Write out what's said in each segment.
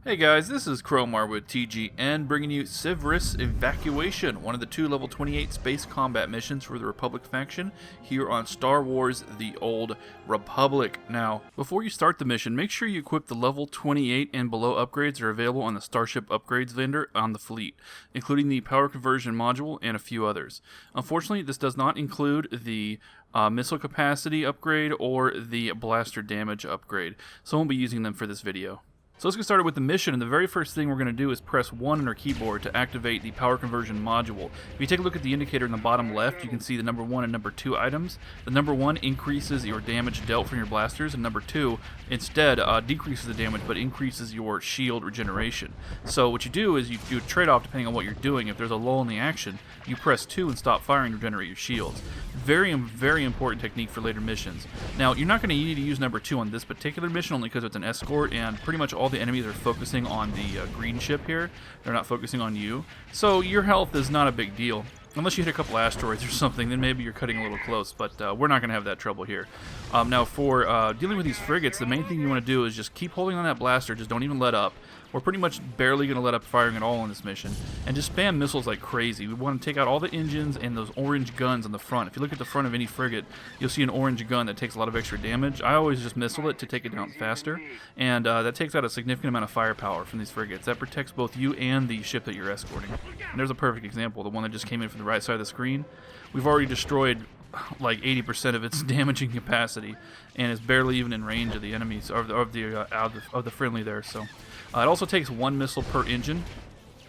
Hey guys, this is Cromar with TGN bringing you Syvris Evacuation, one of the two level 28 space combat missions for the Republic faction here on Star Wars The Old Republic. Now, before you start the mission, make sure you equip the level 28 and below upgrades that are available on the Starship Upgrades vendor on the fleet, including the power conversion module and a few others. Unfortunately, this does not include the missile capacity upgrade or the blaster damage upgrade, so I won't be using them for this video. So let's get started with the mission, and the very first thing we're going to do is press 1 on our keyboard to activate the power conversion module. If you take a look at the indicator in the bottom left, you can see the number 1 and number 2 items. The number 1 increases your damage dealt from your blasters, and number 2 instead decreases the damage but increases your shield regeneration. So what you do is you do a trade-off depending on what you're doing. If there's a lull in the action, you press 2 and stop firing to regenerate your shields. Very important technique for later missions. Now, you're not going to need to use number 2 on this particular mission only because it's an escort, and pretty much all the enemies are focusing on the green ship here. They're not focusing on you. So your health is not a big deal. Unless you hit a couple asteroids or something, then maybe you're cutting a little close, but we're not going to have that trouble here. Now, for dealing with these frigates, the main thing you want to do is just keep holding on that blaster, just don't even let up. We're pretty much barely going to let up firing at all on this mission, and just spam missiles like crazy. We want to take out all the engines and those orange guns on the front. If you look at the front of any frigate, you'll see an orange gun that takes a lot of extra damage. I always just missile it to take it down faster, and that takes out a significant amount of firepower from these frigates. That protects both you and the ship that you're escorting. And there's a perfect example, the one that just came in from the right side of the screen. We've already destroyed like 80% of its damaging capacity, and it's barely even in range of the enemies of the friendly there. So it also takes 1 missile per engine.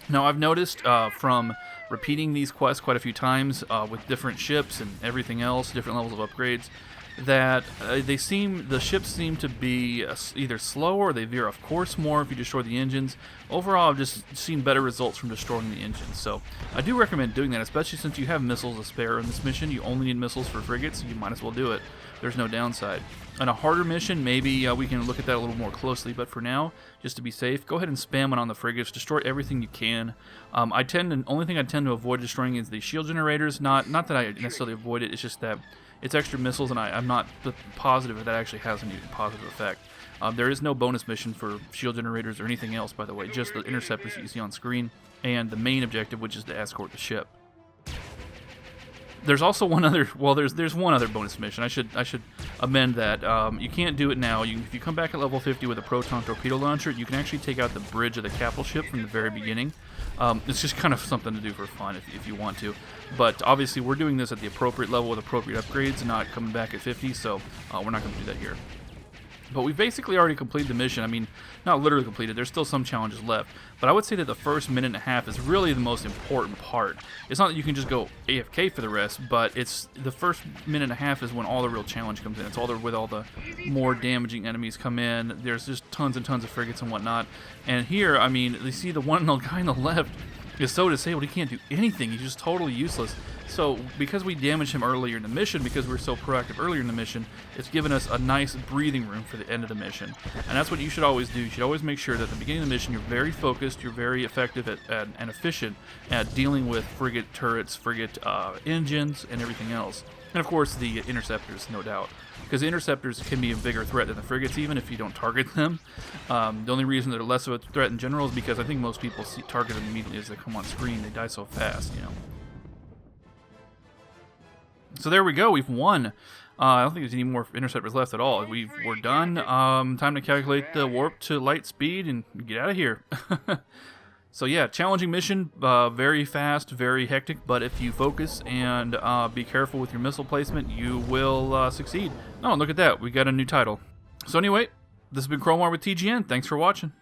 Now, I've noticed from repeating these quests quite a few times with different ships and everything else, different levels of upgrades, that the ships seem to be either slower or they veer off course more if you destroy the engines. Overall, I've just seen better results from destroying the engines, so I do recommend doing that, especially since you have missiles to spare in this mission. You only need missiles for frigates, so you might as well do it. There's no downside. On a harder mission, maybe we can look at that a little more closely, but for now, just to be safe, go ahead and spam it on the frigates. Destroy everything you can. Only thing I tend to avoid destroying is the shield generators. Not that I necessarily avoid it, it's just that it's extra missiles, and I'm not positive if that actually has any positive effect. There is no bonus mission for shield generators or anything else, by the way, just the interceptors that you see on screen, and the main objective, which is to escort the ship. There's also one other, well, there's one other bonus mission. I should amend that. You can't do it now. If you come back at level 50 with a proton torpedo launcher, you can actually take out the bridge of the capital ship from the very beginning. It's just kind of something to do for fun if you want to. But obviously, we're doing this at the appropriate level with appropriate upgrades, not coming back at 50, so we're not going to do that here. But we've basically already completed the mission. I mean, not literally completed. There's still some challenges left. But I would say that the first minute and a half is really the most important part. It's not that you can just go AFK for the rest, but it's the first minute and a half is when all the real challenge comes in. It's where all the more damaging enemies come in. There's just tons and tons of frigates and whatnot. And here, I mean, you see the guy on the left is so disabled he can't do anything. He's just totally useless. So because we damaged him earlier in the mission, because we were so proactive earlier in the mission, it's given us a nice breathing room for the end of the mission. And that's what you should always do. You should always make sure that at the beginning of the mission you're very focused, you're very effective and efficient at dealing with frigate turrets, frigate engines, and everything else. And of course the interceptors, no doubt. Because the interceptors can be a bigger threat than the frigates, even if you don't target them. The only reason they're less of a threat in general is because I think most people target them immediately as they come on screen. They die so fast, you know. So there we go, we've won. I don't think there's any more interceptors left at all. We're done. Time to calculate the warp to light speed and get out of here. So yeah, challenging mission, very fast, very hectic, but if you focus and be careful with your missile placement, you will succeed. Oh, and look at that, we got a new title. So anyway, this has been Cromar with TGN. Thanks for watching.